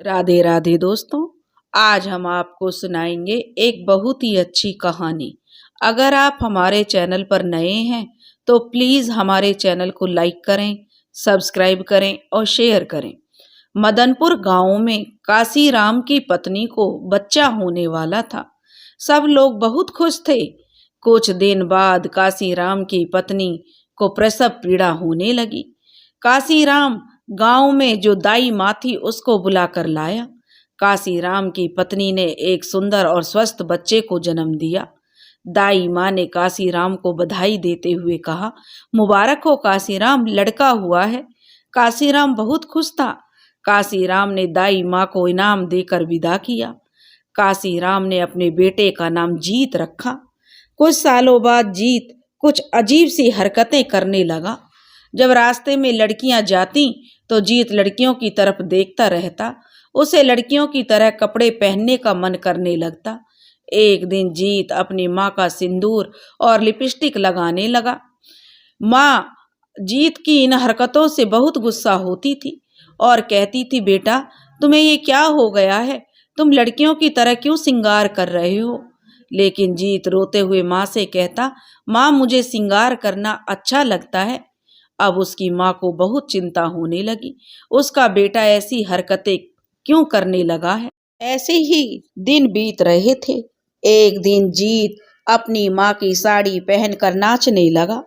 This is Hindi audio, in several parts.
राधे राधे दोस्तों। आज हम आपको सुनाएंगे एक बहुत ही अच्छी कहानी। अगर आप हमारे चैनल पर नए हैं तो प्लीज हमारे चैनल को लाइक करें, सब्सक्राइब करें और शेयर करें। मदनपुर गांव में काशीराम की पत्नी को बच्चा होने वाला था। सब लोग बहुत खुश थे। कुछ दिन बाद काशीराम की पत्नी को प्रसव पीड़ा होने लगी। काशीराम गांव में जो दाई माँ थी उसको बुलाकर लाया। काशीराम की पत्नी ने एक सुंदर और स्वस्थ बच्चे को जन्म दिया। दाई माँ ने काशीराम को बधाई देते हुए कहा, मुबारक हो काशीराम, लड़का हुआ है। काशीराम बहुत खुश था। काशीराम ने दाई माँ को इनाम देकर विदा किया। काशीराम ने अपने बेटे का नाम जीत रखा। कुछ सालों बाद जीत कुछ अजीब सी हरकतें करने लगा। जब रास्ते में लड़कियां जाती तो जीत लड़कियों की तरफ देखता रहता। उसे लड़कियों की तरह कपड़े पहनने का मन करने लगता। एक दिन जीत अपनी माँ का सिंदूर और लिपस्टिक लगाने लगा। माँ जीत की इन हरकतों से बहुत गुस्सा होती थी और कहती थी, बेटा तुम्हें ये क्या हो गया है? तुम लड़कियों की तरह क्यों श्रृंगार कर रहे हो? लेकिन जीत रोते हुए माँ से कहता, माँ मुझे श्रृंगार करना अच्छा लगता है। अब उसकी माँ को बहुत चिंता होने लगी। उसका बेटा ऐसी हरकतें क्यों करने लगा है? ऐसे ही दिन बीत रहे थे। एक दिन जीत अपनी माँ की साड़ी पहनकर नाचने लगा।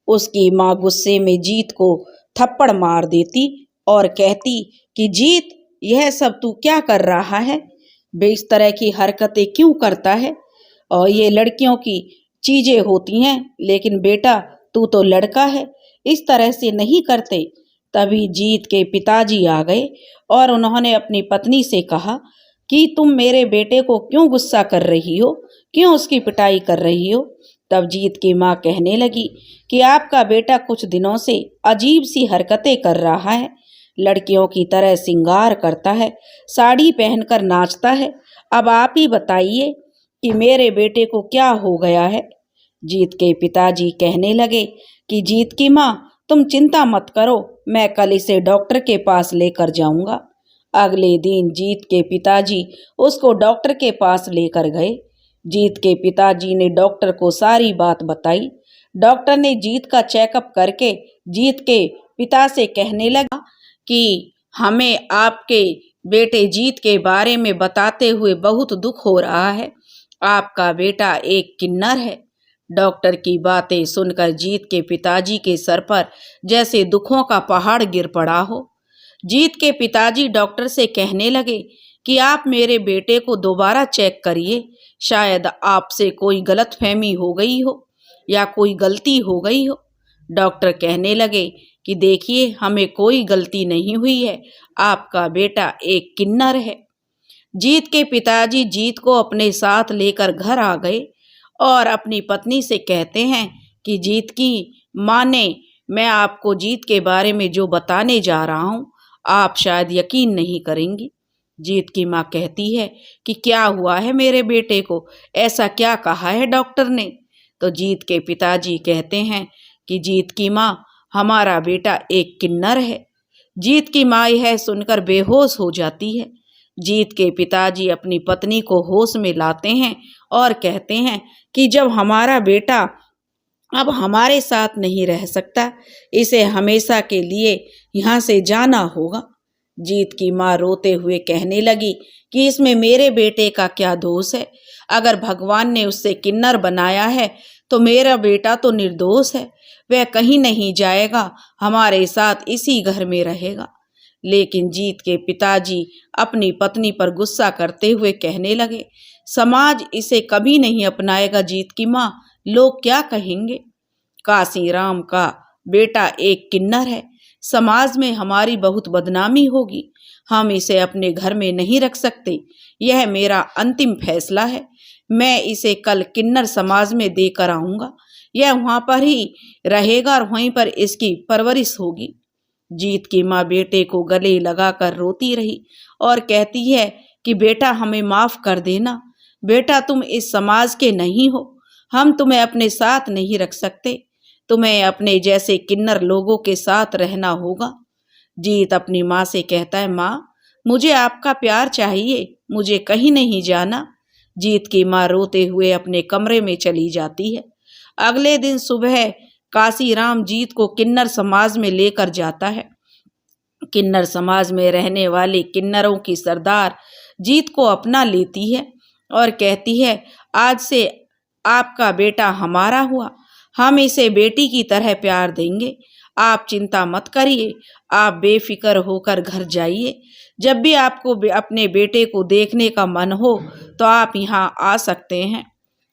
उसकी माँ गुस्से में जीत को थप्पड़ मार देती और कहती कि जीत, यह सब तू क्या कर रहा है? इस तरह की हरकतें क्यों करता है? और ये लड़कियों की चीजें होती हैं, लेकिन बेटा तू तो लड़का है, इस तरह से नहीं करते। तभी जीत के पिताजी आ गए और उन्होंने अपनी पत्नी से कहा कि तुम मेरे बेटे को क्यों गुस्सा कर रही हो, क्यों उसकी पिटाई कर रही हो? तब जीत की माँ कहने लगी कि आपका बेटा कुछ दिनों से अजीब सी हरकतें कर रहा है, लड़कियों की तरह श्रृंगार करता है, साड़ी पहनकर नाचता है। अब आप ही बताइए कि मेरे बेटे को क्या हो गया है? जीत के पिताजी कहने लगे कि जीत की माँ तुम चिंता मत करो, मैं कल इसे डॉक्टर के पास लेकर जाऊंगा। अगले दिन जीत के पिताजी उसको डॉक्टर के पास लेकर गए। जीत के पिताजी ने डॉक्टर को सारी बात बताई। डॉक्टर ने जीत का चेकअप करके जीत के पिता से कहने लगा कि हमें आपके बेटे जीत के बारे में बताते हुए बहुत दुख हो रहा है। आपका बेटा एक किन्नर है। डॉक्टर की बातें सुनकर जीत के पिताजी के सर पर जैसे दुखों का पहाड़ गिर पड़ा हो। जीत के पिताजी डॉक्टर से कहने लगे कि आप मेरे बेटे को दोबारा चेक करिए, शायद आपसे कोई गलतफहमी हो गई हो या कोई गलती हो गई हो। डॉक्टर कहने लगे कि देखिए, हमें कोई गलती नहीं हुई है, आपका बेटा एक किन्नर है। जीत के पिताजी जीत को अपने साथ लेकर घर आ गए और अपनी पत्नी से कहते हैं कि जीत की माँ ने, मैं आपको जीत के बारे में जो बताने जा रहा हूँ आप शायद यकीन नहीं करेंगी। जीत की माँ कहती है कि क्या हुआ है मेरे बेटे को, ऐसा क्या कहा है डॉक्टर ने? तो जीत के पिताजी कहते हैं कि जीत की माँ, हमारा बेटा एक किन्नर है। जीत की माँ यह सुनकर बेहोश हो जाती है। जीत के पिताजी अपनी पत्नी को होश में लाते हैं और कहते हैं कि जब हमारा बेटा अब हमारे साथ नहीं रह सकता, इसे हमेशा के लिए यहाँ से जाना होगा। जीत की माँ रोते हुए कहने लगी कि इसमें मेरे बेटे का क्या दोष है? अगर भगवान ने उससे किन्नर बनाया है तो मेरा बेटा तो निर्दोष है, वह कहीं नहीं जाएगा, हमारे साथ इसी घर में रहेगा। लेकिन जीत के पिताजी अपनी पत्नी पर गुस्सा करते हुए कहने लगे, समाज इसे कभी नहीं अपनाएगा जीत की माँ, लोग क्या कहेंगे? काशीराम का बेटा एक किन्नर है, समाज में हमारी बहुत बदनामी होगी, हम इसे अपने घर में नहीं रख सकते। यह मेरा अंतिम फैसला है, मैं इसे कल किन्नर समाज में देकर आऊंगा, यह वहां पर ही रहेगा और वहीं पर इसकी परवरिश होगी। जीत की माँ बेटे को गले लगाकर रोती रही और कहती है कि बेटा हमें माफ कर देना, बेटा तुम इस समाज के नहीं हो, हम तुम्हें अपने साथ नहीं रख सकते, तुम्हें अपने जैसे किन्नर लोगों के साथ रहना होगा। जीत अपनी माँ से कहता है, माँ मुझे आपका प्यार चाहिए, मुझे कहीं नहीं जाना। जीत की माँ रोते हुए अपने कमरे में चली जाती है। अगले दिन सुबह काशीराम जीत को किन्नर समाज में लेकर जाता है। किन्नर समाज में रहने वाली किन्नरों की सरदार जीत को अपना लेती है और कहती है, आज से आपका बेटा हमारा हुआ, हम इसे बेटी की तरह प्यार देंगे। आप चिंता मत करिए, आप बेफिक्र होकर घर जाइए। जब भी आपको अपने बेटे को देखने का मन हो तो आप यहाँ आ सकते हैं।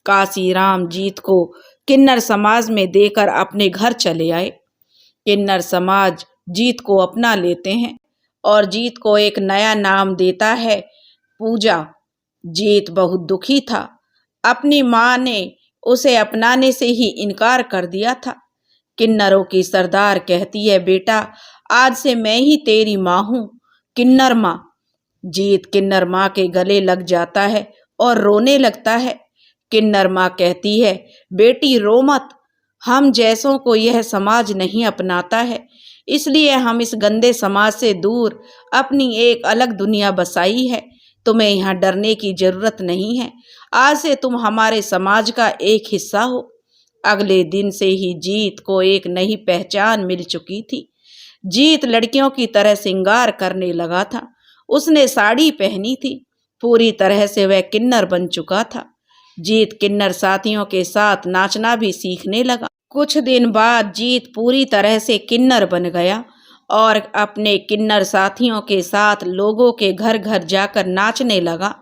काशीराम जीत को किन्नर समाज में देकर अपने घर चले आए। किन्नर समाज जीत को अपना लेते हैं और जीत को एक नया नाम देता है, पूजा। जीत बहुत दुखी था। अपनी माँ ने उसे अपनाने से ही इनकार कर दिया था। किन्नरों की सरदार कहती है, बेटा आज से मैं ही तेरी माँ हूँ, किन्नर माँ। जीत किन्नर माँ के गले लग जाता है और रोने लगता है। किन्नर माँ कहती है, बेटी रो मत, हम जैसों को यह समाज नहीं अपनाता है, इसलिए हम इस गंदे समाज से दूर अपनी एक अलग दुनिया बसाई है। तुम्हें यहाँ डरने की जरूरत नहीं है। आज से तुम हमारे समाज का एक हिस्सा हो। अगले दिन से ही जीत को एक नई पहचान मिल चुकी थी। जीत लड़कियों की तरह श्रृंगार करने लगा था। उसने साड़ी पहनी थी। पूरी तरह से वह किन्नर बन चुका था। जीत किन्नर साथियों के साथ नाचना भी सीखने लगा। कुछ दिन बाद जीत पूरी तरह से किन्नर बन गया और अपने किन्नर साथियों के साथ लोगों के घर घर जाकर नाचने लगा।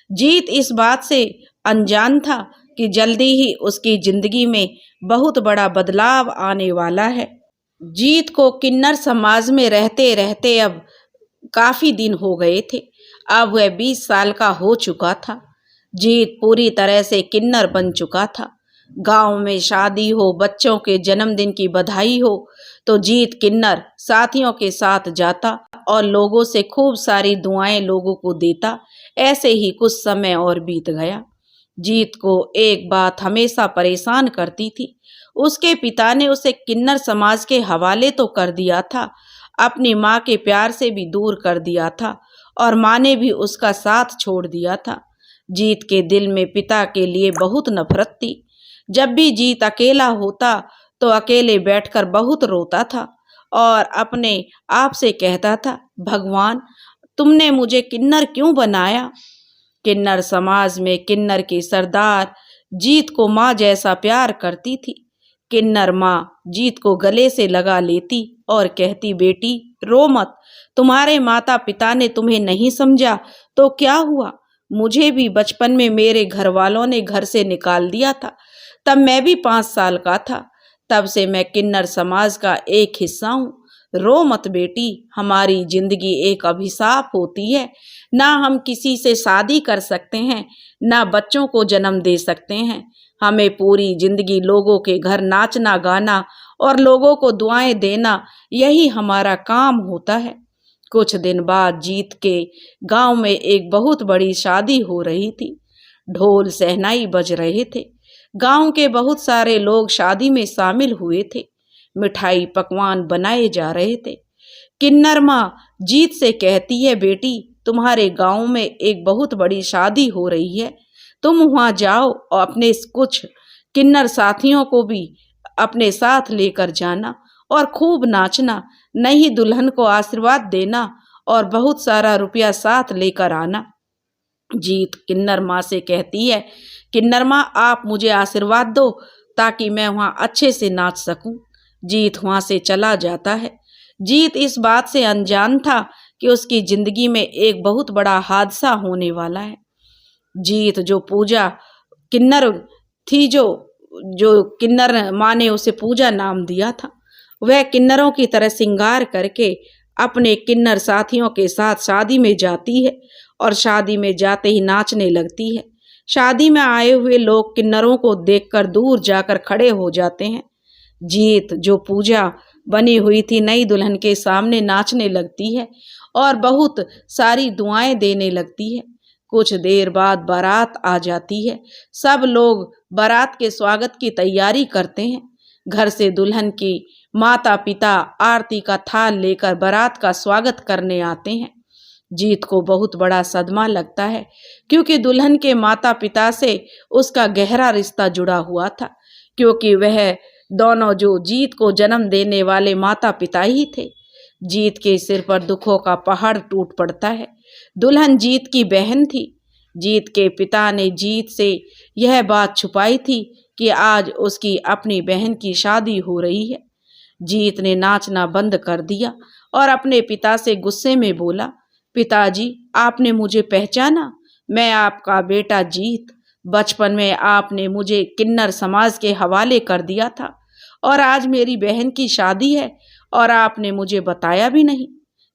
जीत इस बात से अनजान था कि जल्दी ही उसकी जिंदगी में बहुत बड़ा बदलाव आने वाला है। जीत को किन्नर समाज में रहते रहते अब काफी दिन हो गए थे। अब वह 20 साल का हो चुका था। जीत पूरी तरह से किन्नर बन चुका था। गांव में शादी हो, बच्चों के जन्मदिन की बधाई हो तो जीत किन्नर साथियों के साथ जाता और लोगों से खूब सारी दुआएं लोगों को देता। ऐसे ही कुछ समय और बीत गया। जीत को एक बात हमेशा परेशान करती थी। उसके पिता ने उसे किन्नर समाज के हवाले तो कर दिया था, अपनी माँ के प्यार से भी दूर कर दिया था और माँ ने भी उसका साथ छोड़ दिया था। जीत के दिल में पिता के लिए बहुत नफरत थी। जब भी जीत अकेला होता तो अकेले बैठकर बहुत रोता था और अपने आप से कहता था, भगवान तुमने मुझे किन्नर क्यों बनाया। किन्नर समाज में किन्नर की सरदार जीत को माँ जैसा प्यार करती थी। किन्नर माँ जीत को गले से लगा लेती और कहती, बेटी रो मत, तुम्हारे माता पिता ने तुम्हें नहीं समझा तो क्या हुआ। मुझे भी बचपन में मेरे घर वालों ने घर से निकाल दिया था। तब मैं भी 5 साल का था। तब से मैं किन्नर समाज का एक हिस्सा हूँ। रो मत बेटी, हमारी जिंदगी एक अभिशाप होती है। ना हम किसी से शादी कर सकते हैं, ना बच्चों को जन्म दे सकते हैं। हमें पूरी जिंदगी लोगों के घर नाचना गाना और लोगों को दुआएं देना, यही हमारा काम होता है। कुछ दिन बाद जीत के गांव में एक बहुत बड़ी शादी हो रही थी। ढोल शहनाई बज रहे थे। गांव के बहुत सारे लोग शादी में शामिल हुए थे। मिठाई पकवान बनाए जा रहे थे। किन्नर माँ जीत से कहती है, बेटी तुम्हारे गांव में एक बहुत बड़ी शादी हो रही है, तुम वहां जाओ और अपने कुछ किन्नर साथियों को भी अपने साथ लेकर जाना और खूब नाचना, नई दुल्हन को आशीर्वाद देना और बहुत सारा रुपया साथ लेकर आना। जीत किन्नर माँ से कहती है, किन्नर माँ आप मुझे आशीर्वाद दो ताकि मैं वहाँ अच्छे से नाच सकूं। जीत वहाँ से चला जाता है। जीत इस बात से अनजान था कि उसकी जिंदगी में एक बहुत बड़ा हादसा होने वाला है। जीत जो पूजा किन्नर थी, जो किन्नर माँ ने उसे पूजा नाम दिया था, वह किन्नरों की तरह श्रृंगार करके अपने किन्नर साथियों के साथ शादी में जाती है और शादी में जाते ही नाचने लगती है। शादी में आए हुए लोग किन्नरों को देखकर दूर जाकर खड़े हो जाते हैं। जीत जो पूजा बनी हुई थी नई दुल्हन के सामने नाचने लगती है और बहुत सारी दुआएं देने लगती है। कुछ देर बाद बारात आ जाती है। सब लोग बारात के स्वागत की तैयारी करते हैं। घर से दुल्हन की माता पिता आरती का थाल लेकर बारात का स्वागत करने आते हैं। जीत को बहुत बड़ा सदमा लगता है, क्योंकि दुल्हन के माता पिता से उसका गहरा रिश्ता जुड़ा हुआ था, क्योंकि वह दोनों जो जीत को जन्म देने वाले माता पिता ही थे। जीत के सिर पर दुखों का पहाड़ टूट पड़ता है। दुल्हन जीत की बहन थी। जीत के पिता ने जीत से यह बात छुपाई थी कि आज उसकी अपनी बहन की शादी हो रही है। जीत ने नाचना बंद कर दिया और अपने पिता से गुस्से में बोला, पिताजी, आपने मुझे पहचाना? मैं आपका बेटा जीत। बचपन में आपने मुझे किन्नर समाज के हवाले कर दिया था और आज मेरी बहन की शादी है और आपने मुझे बताया भी नहीं।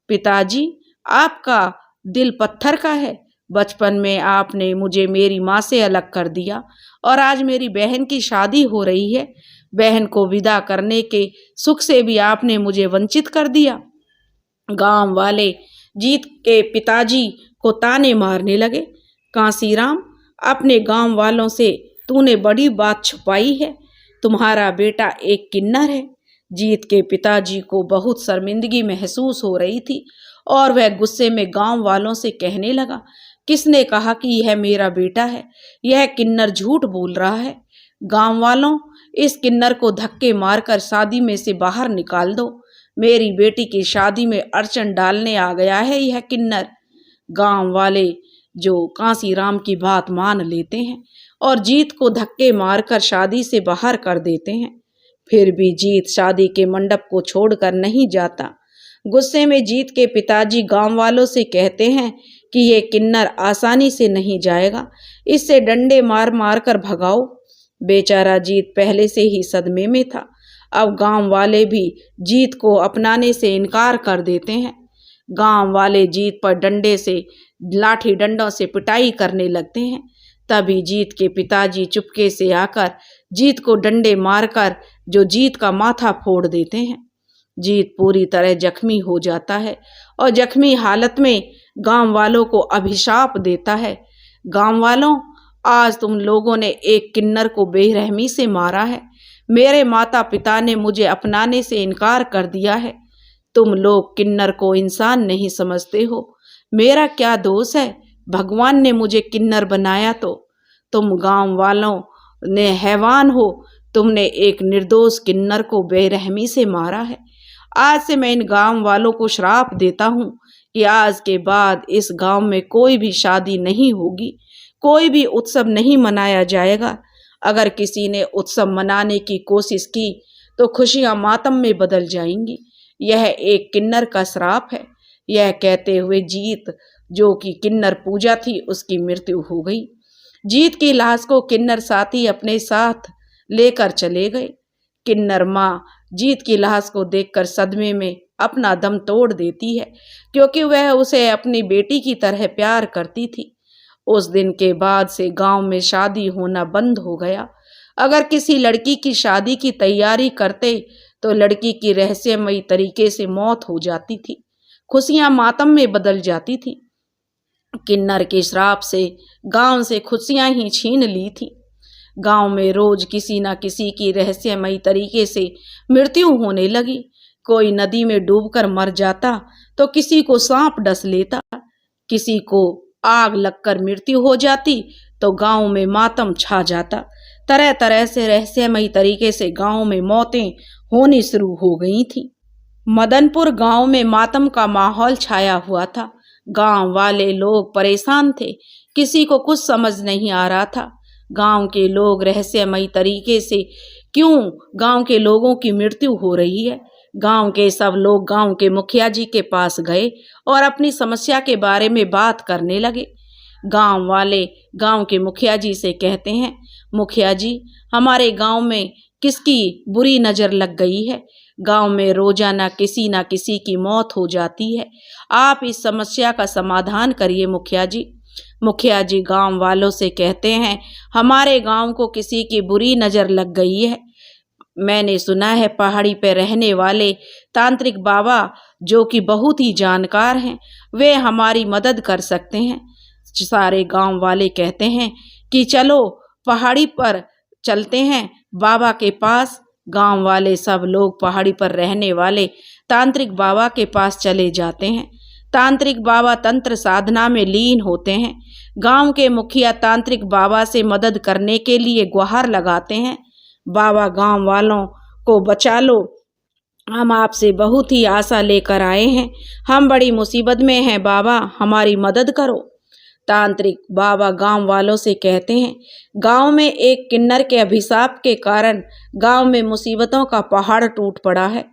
पिताजी, आपका दिल पत्थर का है। बचपन में आपने मुझे मेरी माँ से अलग कर दिया और आज मेरी बहन की शादी हो रही है। बहन को विदा करने के सुख से भी आपने मुझे वंचित कर दिया। गांव वाले जीत के पिताजी को ताने मारने लगे। कांसीराम, अपने गांव वालों से तूने बड़ी बात छुपाई है। तुम्हारा बेटा एक किन्नर है। जीत के पिताजी को बहुत शर्मिंदगी महसूस हो रही थी और वह गुस्से में गांव वालों से कहने लगा, किसने कहा कि यह मेरा बेटा है? यह किन्नर झूठ बोल रहा है। गांव वालों, इस किन्नर को धक्के मारकर शादी में से बाहर निकाल दो। मेरी बेटी की शादी में अड़चन डालने आ गया है यह किन्नर। गांव वाले जो कांसीराम की बात मान लेते हैं और जीत को धक्के मारकर शादी से बाहर कर देते हैं। फिर भी जीत शादी के मंडप को छोड़कर नहीं जाता। गुस्से में जीत के पिताजी गांव वालों से कहते हैं कि ये किन्नर आसानी से नहीं जाएगा, इससे डंडे मार मार कर भगाओ। बेचारा जीत पहले से ही सदमे में था। अब गांव वाले भी जीत को अपनाने से इनकार कर देते हैं। गांव वाले जीत पर डंडे से, लाठी डंडों से पिटाई करने लगते हैं। तभी जीत के पिताजी चुपके से आकर जीत को डंडे मारकर जो जीत का माथा फोड़ देते हैं। जीत पूरी तरह जख्मी हो जाता है और जख्मी हालत में गांव वालों को अभिशाप देता है, गांव वालों, आज तुम लोगों ने एक किन्नर को बेरहमी से मारा है। मेरे माता पिता ने मुझे अपनाने से इनकार कर दिया है। तुम लोग किन्नर को इंसान नहीं समझते हो। मेरा क्या दोष है? भगवान ने मुझे किन्नर बनाया तो तुम गांव वालों ने हैवान हो। तुमने एक निर्दोष किन्नर को बेरहमी से मारा है। आज से मैं इन गांव वालों को श्राप देता हूँ कि आज के बाद इस गांव में कोई भी शादी नहीं होगी, कोई भी उत्सव नहीं मनाया जाएगा। अगर किसी ने उत्सव मनाने की कोशिश की तो खुशियां मातम में बदल जाएंगी। यह एक किन्नर का श्राप है। यह कहते हुए जीत, जो कि किन्नर पूजा थी, उसकी मृत्यु हो गई। जीत की लाश को किन्नर साथी अपने साथ लेकर चले गए। किन्नर माँ जीत की लाश को देखकर सदमे में अपना दम तोड़ देती है, क्योंकि वह उसे अपनी बेटी की तरह प्यार करती थी। उस दिन के बाद से गांव में शादी होना बंद हो गया। अगर किसी लड़की की शादी की तैयारी करते तो लड़की की रहस्यमयी तरीके से मौत हो जाती थी। खुशियां मातम में बदल जाती थी। किन्नर के श्राप से गांव से खुशियां ही छीन ली थी। गांव में रोज किसी न किसी की रहस्यमयी तरीके से मृत्यु होने लगी। कोई नदी में डूबकर मर जाता तो किसी को सांप डस लेता, किसी को आग लगकर मृत्यु हो जाती तो गांव में मातम छा जाता। तरह तरह से रहस्यमयी तरीके से गांव में मौतें होनी शुरू हो गई थी। मदनपुर गांव में मातम का माहौल छाया हुआ था। गांव वाले लोग परेशान थे, किसी को कुछ समझ नहीं आ रहा था। गांव के लोग रहस्यमयी तरीके से क्यों गांव के लोगों की मृत्यु हो रही है। गांव के सब लोग गांव के मुखिया जी के पास गए और अपनी समस्या के बारे में बात करने लगे। गांव वाले गांव के मुखिया जी से कहते हैं, मुखिया जी, हमारे गांव में किसकी बुरी नज़र लग गई है। गांव में रोजाना किसी ना किसी की मौत हो जाती है। आप इस समस्या का समाधान करिए मुखिया जी। मुखिया जी गांव वालों से कहते हैं, हमारे गांव को किसी की बुरी नज़र लग गई है। मैंने सुना है पहाड़ी पर रहने वाले तांत्रिक बाबा, जो कि बहुत ही जानकार हैं, वे हमारी मदद कर सकते हैं। सारे गांव वाले कहते हैं कि चलो पहाड़ी पर चलते हैं बाबा के पास। गांव वाले सब लोग पहाड़ी पर रहने वाले तांत्रिक बाबा के पास चले जाते हैं। तांत्रिक बाबा तंत्र साधना में लीन होते हैं। गांव के मुखिया तांत्रिक बाबा से मदद करने के लिए गुहार लगाते हैं, बाबा गांव वालों को बचा लो, हम आपसे बहुत ही आशा लेकर आए हैं, हम बड़ी मुसीबत में हैं बाबा, हमारी मदद करो। तांत्रिक बाबा गांव वालों से कहते हैं, गांव में एक किन्नर के अभिशाप के कारण गांव में मुसीबतों का पहाड़ टूट पड़ा है।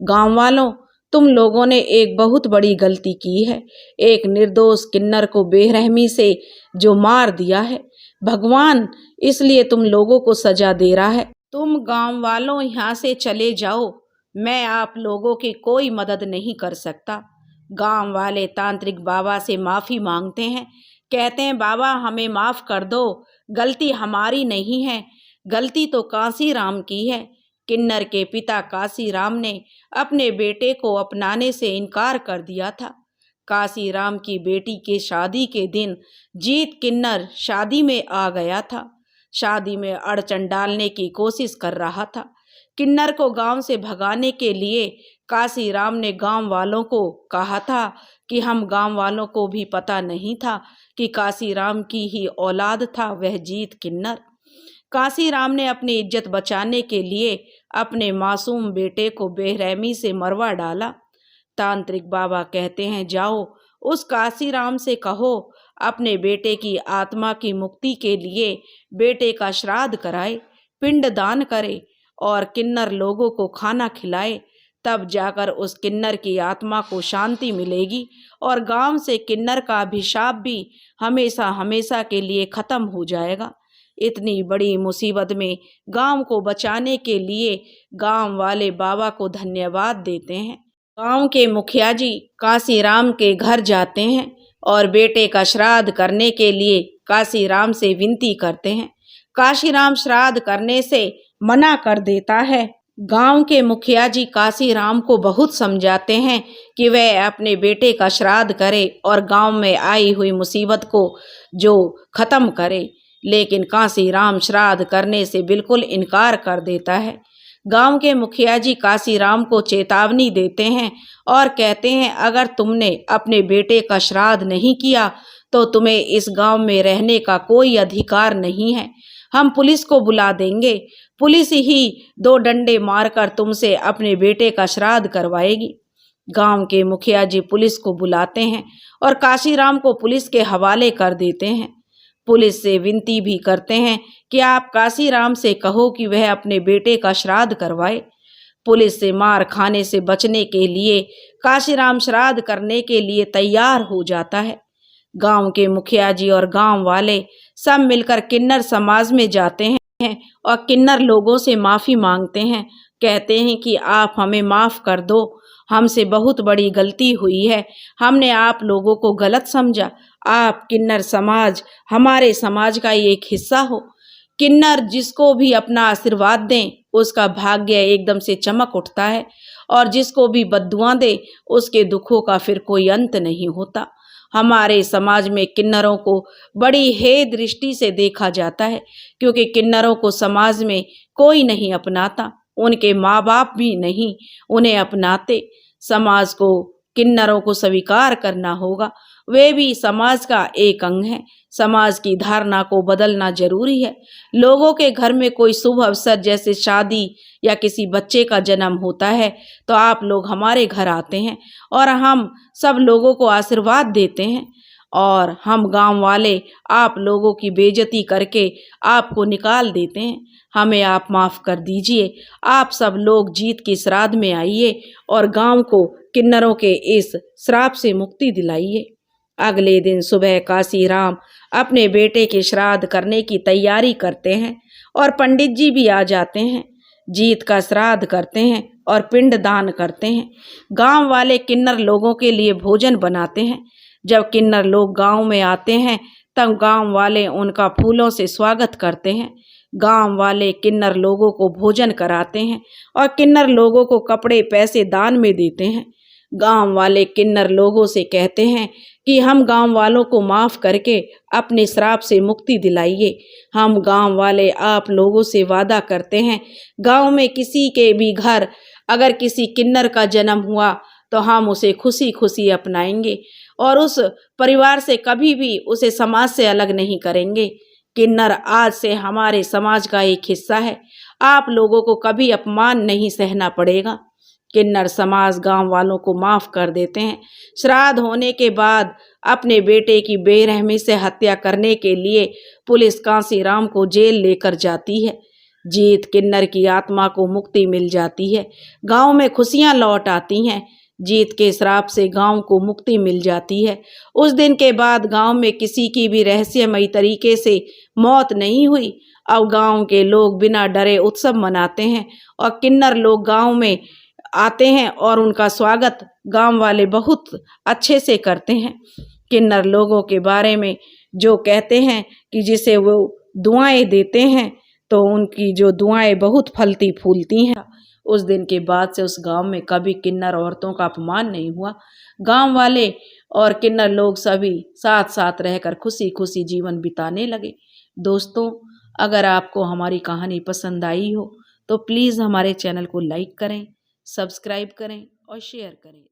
गांव वालों, तुम लोगों ने एक बहुत बड़ी गलती की है। एक निर्दोष किन्नर को बेरहमी से जो मार दिया है, भगवान इसलिए तुम लोगों को सजा दे रहा है। तुम गांव वालों यहाँ से चले जाओ, मैं आप लोगों की कोई मदद नहीं कर सकता। गांव वाले तांत्रिक बाबा से माफ़ी मांगते हैं, कहते हैं बाबा हमें माफ़ कर दो, गलती हमारी नहीं है, गलती तो कांसीराम की है। किन्नर के पिता कांसीराम ने अपने बेटे को अपनाने से इनकार कर दिया था। कांसीराम की बेटी के शादी के दिन जीत किन्नर शादी में आ गया था। शादी में अड़चन डालने की कोशिश कर रहा था। किन्नर को गांव से भगाने के लिए कांसीराम ने गांव वालों को कहा था कि हम गांव वालों को भी पता नहीं था कि कांसीराम की ही औलाद था वह जीत किन्नर। कांसीराम ने अपनी इज्जत बचाने के लिए अपने मासूम बेटे को बेरहमी से मरवा डाला। तांत्रिक बाबा कहते हैं जाओ उस कांसीराम से कहो अपने बेटे की आत्मा की मुक्ति के लिए बेटे का श्राद्ध कराए, पिंड दान करे और किन्नर लोगों को खाना खिलाए, तब जाकर उस किन्नर की आत्मा को शांति मिलेगी और गांव से किन्नर का अभिशाप भी हमेशा हमेशा के लिए खत्म हो जाएगा। इतनी बड़ी मुसीबत में गांव को बचाने के लिए गांव वाले बाबा को धन्यवाद देते हैं। गांव के मुखिया जी कांसीराम के घर जाते हैं और बेटे का श्राद्ध करने के लिए कांसीराम से विनती करते हैं। कांसीराम श्राद्ध करने से मना कर देता है। गांव के मुखिया जी कांसीराम को बहुत समझाते हैं कि वह अपने बेटे का श्राद्ध करे और गांव में आई हुई मुसीबत को जो खत्म करे, लेकिन कांसीराम श्राद्ध करने से बिल्कुल इनकार कर देता है। गांव के मुखिया जी कांसीराम को चेतावनी देते हैं और कहते हैं अगर तुमने अपने बेटे का श्राद्ध नहीं किया तो तुम्हें इस गांव में रहने का कोई अधिकार नहीं है, हम पुलिस को बुला देंगे, पुलिस ही 2 डंडे मारकर तुमसे अपने बेटे का श्राद्ध करवाएगी। गांव के मुखिया जी पुलिस को बुलाते हैं और कांसीराम को पुलिस के हवाले कर देते हैं। पुलिस से विनती भी करते हैं कि आप कांसीराम से कहो कि वह अपने बेटे का श्राद्ध करवाए। पुलिस से मार खाने से बचने के लिए कांसीराम श्राद्ध करने के लिए तैयार हो जाता है। गांव के मुखिया जी और गांव वाले सब मिलकर किन्नर समाज में जाते हैं और किन्नर लोगों से माफ़ी मांगते हैं, कहते हैं कि आप हमें माफ़ कर दो, हमसे बहुत बड़ी गलती हुई है, हमने आप लोगों को गलत समझा, आप किन्नर समाज हमारे समाज का एक हिस्सा हो। किन्नर जिसको भी अपना आशीर्वाद दें उसका भाग्य एकदम से चमक उठता है और जिसको भी बद्दुआ दे उसके दुखों का फिर कोई अंत नहीं होता। हमारे समाज में किन्नरों को बड़ी हे दृष्टि से देखा जाता है क्योंकि किन्नरों को समाज में कोई नहीं अपनाता, उनके माँ बाप भी नहीं उन्हें अपनाते। समाज को किन्नरों को स्वीकार करना होगा, वे भी समाज का एक अंग है। समाज की धारणा को बदलना जरूरी है। लोगों के घर में कोई शुभ अवसर जैसे शादी या किसी बच्चे का जन्म होता है तो आप लोग हमारे घर आते हैं और हम सब लोगों को आशीर्वाद देते हैं और हम गांव वाले आप लोगों की बेइज्जती करके आपको निकाल देते हैं। हमें आप माफ़ कर दीजिए। आप सब लोग जीत की श्राद्ध में आइए और गांव को किन्नरों के इस श्राप से मुक्ति दिलाइए। अगले दिन सुबह कांसीराम अपने बेटे के श्राद्ध करने की तैयारी करते हैं और पंडित जी भी आ जाते हैं। जीत का श्राद्ध करते हैं और पिंड दान करते हैं। गांव वाले किन्नर लोगों के लिए भोजन बनाते हैं। जब किन्नर लोग गांव में आते हैं तब गांव वाले उनका फूलों से स्वागत करते हैं। गांव वाले किन्नर लोगों को भोजन कराते हैं और किन्नर लोगों को कपड़े पैसे दान में देते हैं। गांव वाले किन्नर लोगों से कहते हैं कि हम गांव वालों को माफ़ करके अपने श्राप से मुक्ति दिलाइए। हम गांव वाले आप लोगों से वादा करते हैं, गांव में किसी के भी घर अगर किसी किन्नर का जन्म हुआ तो हम उसे खुशी खुशी अपनाएंगे और उस परिवार से कभी भी उसे समाज से अलग नहीं करेंगे। किन्नर आज से हमारे समाज का एक हिस्सा है। आप लोगों को कभी अपमान नहीं सहना पड़ेगा। किन्नर समाज गांव वालों को माफ कर देते हैं। श्राद्ध होने के बाद अपने बेटे की बेरहमी से हत्या करने के लिए पुलिस कांसीराम को जेल लेकर जाती है। जीत किन्नर की आत्मा को मुक्ति मिल जाती है। गांव में खुशियां लौट आती हैं। जीत के श्राप से गांव को मुक्ति मिल जाती है। उस दिन के बाद गांव में किसी की भी रहस्यमयी तरीके से मौत नहीं हुई। अब गांव के लोग बिना डरे उत्सव मनाते हैं और किन्नर लोग गांव में आते हैं और उनका स्वागत गांव वाले बहुत अच्छे से करते हैं। किन्नर लोगों के बारे में जो कहते हैं कि जिसे वो दुआएं देते हैं तो उनकी जो दुआएं बहुत फलती फूलती हैं। उस दिन के बाद से उस गांव में कभी किन्नर औरतों का अपमान नहीं हुआ। गांव वाले और किन्नर लोग सभी साथ साथ रहकर खुशी खुशी जीवन बिताने लगे। दोस्तों, अगर आपको हमारी कहानी पसंद आई हो तो प्लीज़ हमारे चैनल को लाइक करें, सब्सक्राइब करें और शेयर करें।